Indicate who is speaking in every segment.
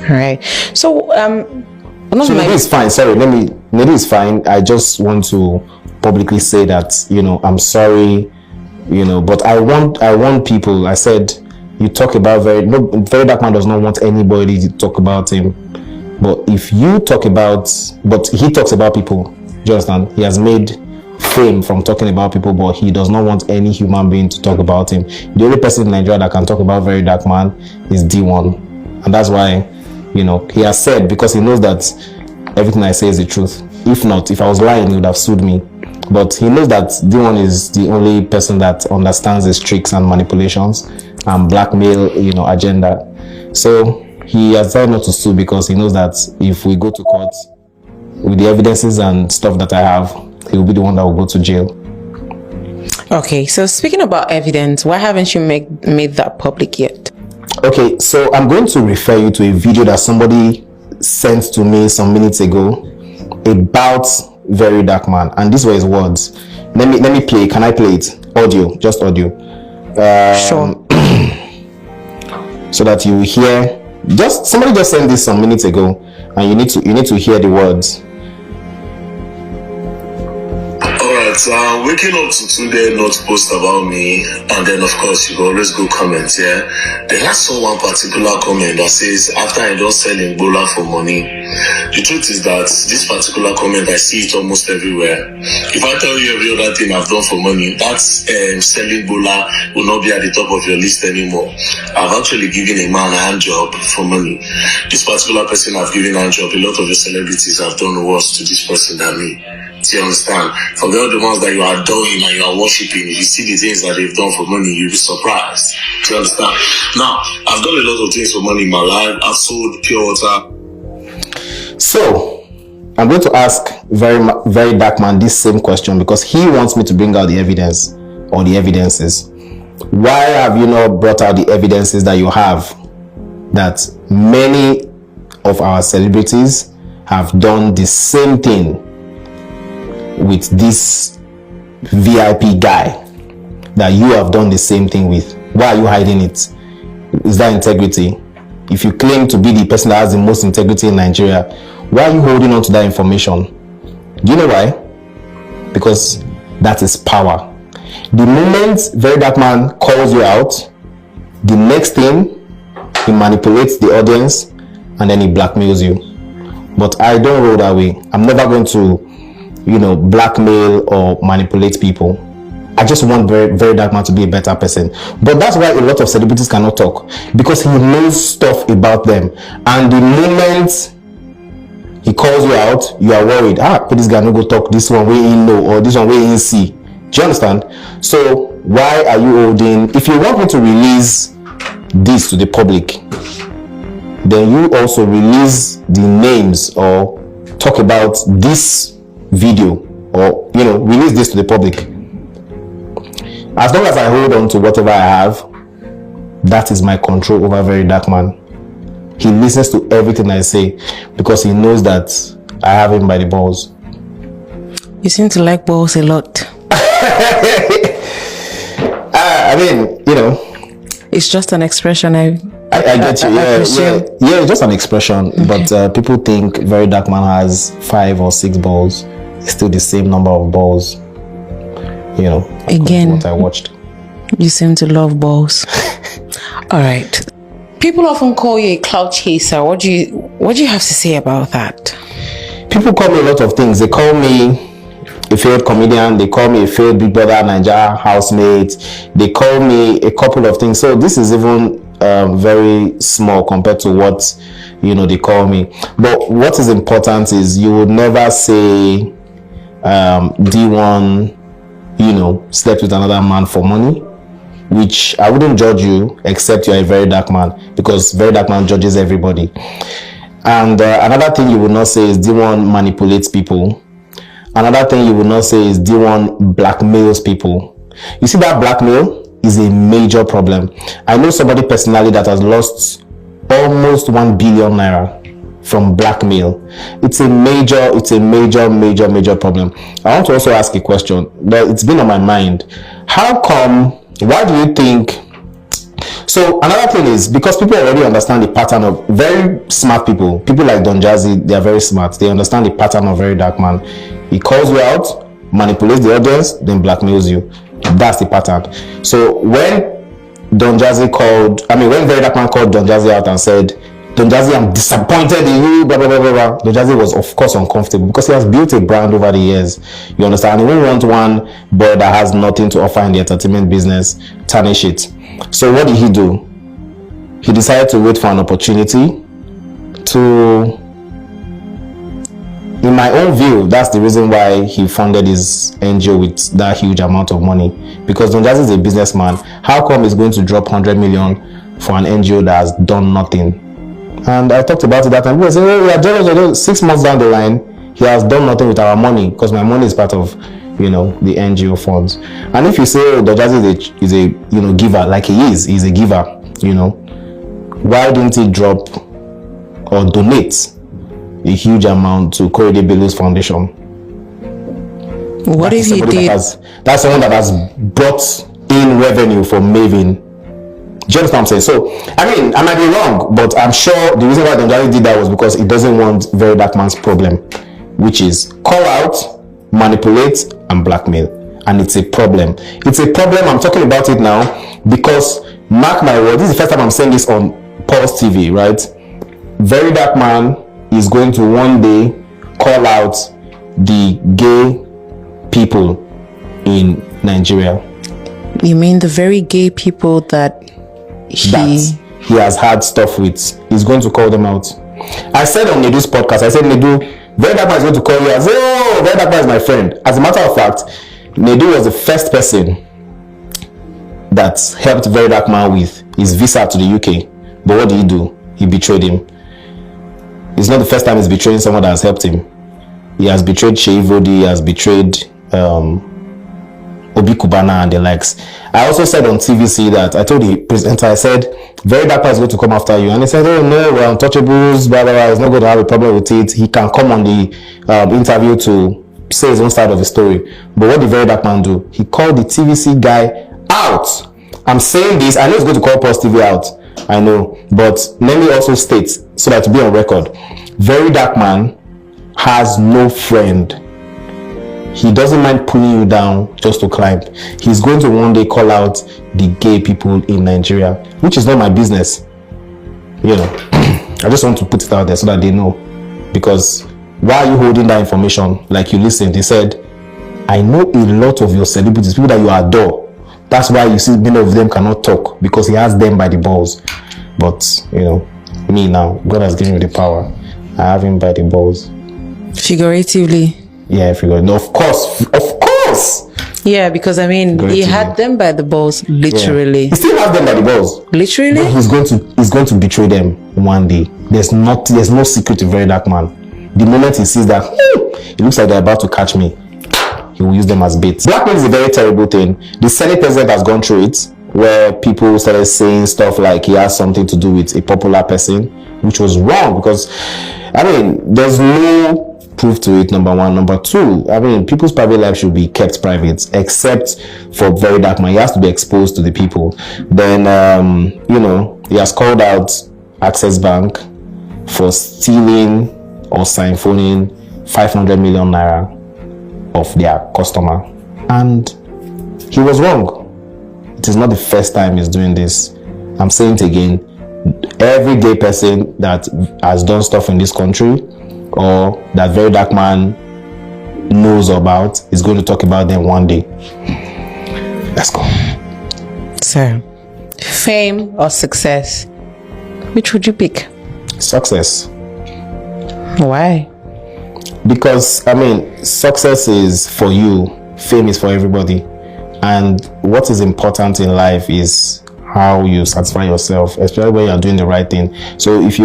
Speaker 1: All right. So
Speaker 2: Maybe it's fine. Sorry, maybe it's fine. I just want to publicly say that, I'm sorry, but I want people. I said, you talk about Very Dark Man does not want anybody to talk about him. But if you talk about, but he talks about people, do you understand? He has made fame from talking about people, but he does not want any human being to talk about him. The only person in Nigeria that can talk about Very Dark Man is D1. And that's why, he has said, because he knows that everything I say is the truth. If not, if I was lying, he would have sued me. But he knows that D1 is the only person that understands his tricks and manipulations and blackmail, agenda. So he has decided not to sue because he knows that if we go to court with the evidences and stuff that I have, he will be the one that will go to jail.
Speaker 1: Okay, so speaking about evidence, why haven't you made that public yet?
Speaker 2: Okay, so I'm going to refer you to a video that somebody sent to me some minutes ago about Very Dark Man, and these were his words. Let me play. Can I play it? Audio, just audio.
Speaker 1: Sure.
Speaker 2: So that you hear. Somebody just sent this some minutes ago, and you need to hear the words.
Speaker 3: So I'm waking up to today not post about me, and then of course you always go comment, yeah. Then I saw one particular comment that says after I don't sell Ebola for money. The truth is that this particular comment, I see it almost everywhere. If I tell you every other thing I've done for money, that's selling Ebola will not be at the top of your list anymore. I've actually given a man a hand job for money. This particular person I've given a hand job, a lot of the celebrities have done worse to this person than me. Do you understand? Forget all the ones that you are adoring and you are worshipping. If you see the things that they've done for money, you'll be surprised. Do you understand? Now, I've done a lot of things for money in my life. I've sold pure water.
Speaker 2: So, I'm going to ask Very Dark Man this same question because he wants me to bring out the evidence or the evidences. Why have you not brought out the evidences that you have that many of our celebrities have done the same thing with this VIP guy that you have done the same thing with? Why are you hiding it? Is that integrity? If you claim to be the person that has the most integrity in Nigeria, why are you holding on to that information? Do you know why? Because that is power. The moment Very Dark Man calls you out, the next thing, he manipulates the audience and then he blackmails you. But I don't roll that way. I'm never going to blackmail or manipulate people. I just want Very Dark Man to be a better person. But that's why a lot of celebrities cannot talk, because he knows stuff about them. And the moment he calls you out, you are worried. This guy no go talk this one way in know or this one way in see. Do you understand? So why are you holding? If you want me to release this to the public, then you also release the names or talk about this video or release this to the public. As long as I hold on to whatever I have, that is my control over Very Dark Man. He listens to everything I say because he knows that I have him by the balls.
Speaker 1: You seem to like balls a lot. It's just an expression. I
Speaker 2: get you. Yeah, it's just an expression. Okay. But people think Very Dark Man has 5 or 6 balls. It's still the same number of balls.
Speaker 1: Again,
Speaker 2: what I watched.
Speaker 1: You seem to love balls. All right. People often call you a clout chaser. What do you have to say about that?
Speaker 2: People call me a lot of things. They call me a failed comedian. They call me a failed Big Brother Naija housemate. They call me a couple of things. So this is even very small compared to what they call me. But what is important is you would never say D1 slept with another man for money, which I wouldn't judge you except you're a Very Dark Man, because Very Dark Man judges everybody. And another thing you would not say is D1 manipulates people. Another thing you would not say is D1 blackmails people. You see, that blackmail is a major problem. I know somebody personally that has lost almost 1 billion naira from blackmail. It's a major problem. I want to also ask a question that it's been on my mind. Why do you think So another thing is, because people already understand the pattern of very smart people like Don Jazzy, they are very smart. They understand the pattern of Very Dark Man. He calls you out, manipulates the audience, then blackmails you. That's the pattern. So when Don Jazzy when Very Dark Man called Don Jazzy out and said, Don Jazzy, I'm disappointed in you, blah, blah, blah, blah, blah. Don Jazzy was, of course, uncomfortable because he has built a brand over the years. You understand? He won't want one boy that has nothing to offer in the entertainment business tarnish it. So what did he do? He decided to wait for an opportunity to, in my own view, that's the reason why he funded his NGO with that huge amount of money. Because Don Jazzy is a businessman. How come he's going to drop 100 million for an NGO that has done nothing? And I talked about it that time. People say, oh, we are jealous. 6 months down the line, he has done nothing with our money because my money is part of, the NGO funds. And if you say, oh, Don Jazzy is a giver, like he's a giver, why didn't he drop or donate a huge amount to Korede Bello's foundation?
Speaker 1: What if he did?
Speaker 2: That's someone that has brought in revenue for Maven. Do you understand what I'm saying? So, I might be wrong, but I'm sure the reason why Don Jazzy did that was because he doesn't want Very Dark Man's problem, which is call out, manipulate, and blackmail. And it's a problem. It's a problem. I'm talking about it now because, mark my word, this is the first time I'm saying this on Pulse TV, right? Very Dark Man is going to one day call out the gay people in Nigeria.
Speaker 1: You mean the very gay people that he
Speaker 2: has had stuff with? He's going to call them out. I said on Nedu's podcast, I said, Nedu, Very Dark Man is going to call you and say, oh, Very Dark Man is my friend. As a matter of fact, Nedu was the first person that helped Very Dark Man with his visa to the UK. But what did he do? He betrayed him. It's not the first time he's betraying someone that has helped him. He has betrayed Shei Vodi, he has betrayed Obi Kubana and the likes. I also said on TVC that I told the presenter, I said, Very Dark Man is going to come after you. And he said, oh no, we're untouchables, blah, blah, blah. He's not going to have a problem with it. He can come on the interview to say his own side of the story. But what did Very Dark Man do? He called the TVC guy out. I'm saying this, I know he's going to call Pulse TV out. I know. But let me also state, so that to be on record, Very Dark Man has no friend. He doesn't mind pulling you down just to climb. He's going to one day call out the gay people in Nigeria, which is not my business. I just want to put it out there so that they know. Because why are you holding that information? Like you listened, he said, I know a lot of your celebrities, people that you adore. That's why you see many of them cannot talk, because he has them by the balls. But, me now, God has given me the power. I have him by the balls.
Speaker 1: Figuratively.
Speaker 2: Yeah, figuratively. Of course.
Speaker 1: Yeah, because he had them by the balls, literally.
Speaker 2: Yeah. He still has them by the balls.
Speaker 1: Literally?
Speaker 2: But he's going to betray them one day. There's no secret to Very Dark Man. The moment he sees that, it looks like they're about to catch me, he will use them as bait. Blackmail is a very terrible thing. The Senate president has gone through it, where people started saying stuff like he has something to do with a popular person, which was wrong because, there's no proof to it, number one. Number two, people's private life should be kept private, except for Very Dark Man. He has to be exposed to the people. Then, he has called out Access Bank for stealing or siphonning 500 million naira of their customer. And he was wrong. It is not the first time he's doing this. I'm saying it again. Every gay person that has done stuff in this country or that Very Dark Man knows about is going to talk about them one day. Let's go.
Speaker 1: So, fame or success? Which would you pick?
Speaker 2: Success.
Speaker 1: Why?
Speaker 2: Because, success is for you. Fame is for everybody. And what is important in life is how you satisfy yourself, especially when you're doing the right thing. So if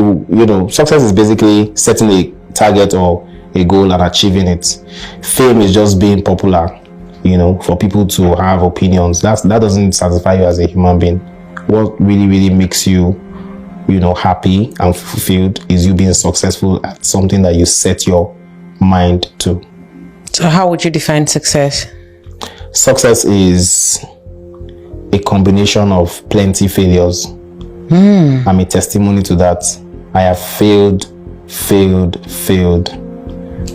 Speaker 2: success is basically setting a target or a goal and achieving it. Fame is just being popular, for people to have opinions. That doesn't satisfy you as a human being. What really, really makes you, happy and fulfilled is you being successful at something that you set your mind to.
Speaker 1: So how would you define success?
Speaker 2: Success is a combination of plenty failures. I'm a testimony to that. I have failed.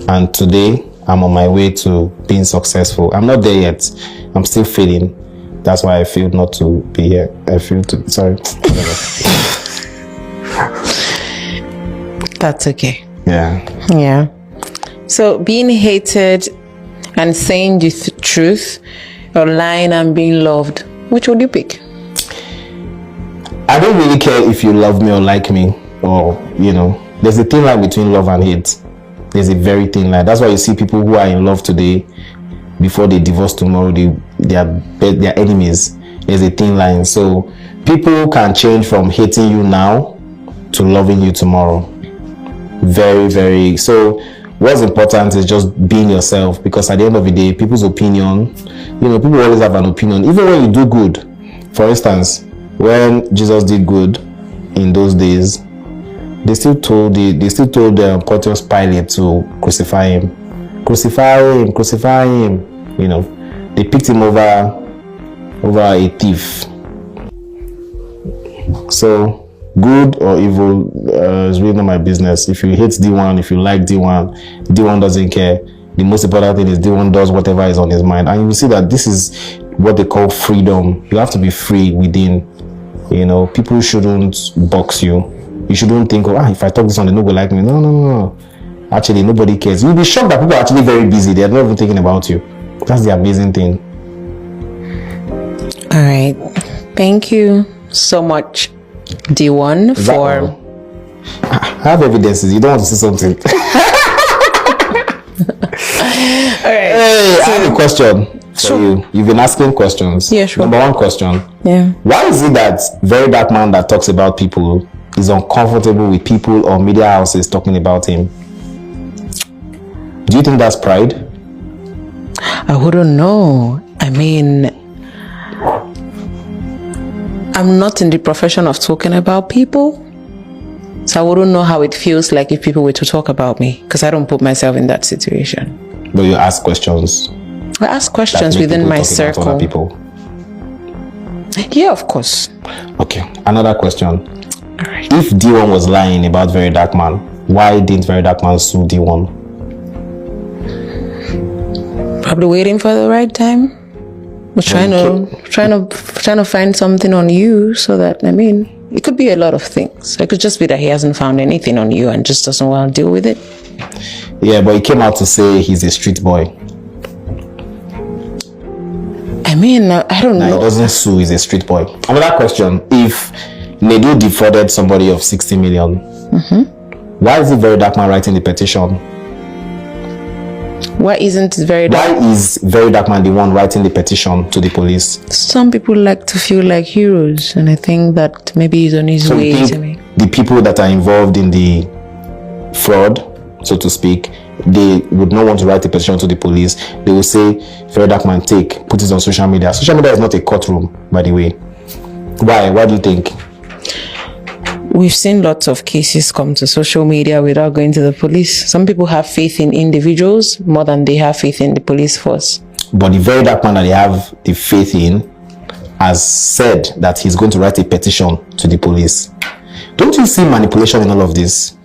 Speaker 2: And today, I'm on my way to being successful. I'm not there yet. I'm still failing. That's why I failed not to be here. Sorry.
Speaker 1: That's okay.
Speaker 2: Yeah.
Speaker 1: So being hated and saying the truth, or lying and being loved, which would you pick?
Speaker 2: I don't really care if you love me or like me, or, there's a thin line between love and hate. There's a very thin line. That's why you see people who are in love today, before they divorce tomorrow, they are enemies. There's a thin line. So people can change from hating you now to loving you tomorrow. Very, very. So what's important is just being yourself, because at the end of the day, people's opinion, people always have an opinion. Even when you do good, for instance, when Jesus did good in those days, they still told Pontius Pilate to crucify him. They picked him over a thief. So good or evil is really not my business. If you hate D1, if you like D1, D1 doesn't care. The most important thing is D1 does whatever is on his mind. And you will see that this is what they call freedom. You have to be free within. People shouldn't box you. You shouldn't think, if I talk this on, they nobody like me. No. Actually, nobody cares. You'll be shocked that people are actually very busy. They're not even thinking about you. That's the amazing thing.
Speaker 1: All right. Thank you so much, D1, for...
Speaker 2: I have evidences. You don't want to see something.
Speaker 1: All right.
Speaker 2: Hey, I have a question for you. You've been asking questions.
Speaker 1: Yeah, sure.
Speaker 2: Number one question.
Speaker 1: Yeah.
Speaker 2: Why is it that very dark man that talks about people is uncomfortable with people or media houses talking about him? Do you think that's pride?
Speaker 1: I wouldn't know. I mean, I'm not in the profession of talking about people, so I wouldn't know how it feels like if people were to talk about me, because I don't put myself in that situation.
Speaker 2: But you ask questions.
Speaker 1: I ask questions within my circle.
Speaker 2: Other people.
Speaker 1: Yeah, of course.
Speaker 2: Okay, another question.
Speaker 1: All right.
Speaker 2: If D1 was lying about Very Dark Man, why didn't Very Dark Man sue D1?
Speaker 1: Probably waiting for the right time. We're trying to find something on you, so that, it could be a lot of things. It could just be that he hasn't found anything on you and just doesn't want to deal with it.
Speaker 2: Yeah, but he came out to say he's a street boy.
Speaker 1: I don't know.
Speaker 2: He doesn't sue, he's a street boy. Another question, if Nedu defrauded somebody of 60 million, why is it Very Dark Man writing the petition?
Speaker 1: Why isn't Very Dark?
Speaker 2: Why is Very Dark Man the one writing the petition to the police?
Speaker 1: Some people like to feel like heroes, and I think that maybe he's on his way to me.
Speaker 2: The people that are involved in the fraud, so to speak, they would not want to write a petition to the police. They will say, Very Dark Man, put it on social media. Social media is not a courtroom, by the way. Why do you think?
Speaker 1: We've seen lots of cases come to social media without going to the police. Some people have faith in individuals more than they have faith in the police force.
Speaker 2: But the Very Dark Man that they have the faith in has said that he's going to write a petition to the police. Don't you see manipulation in all of this?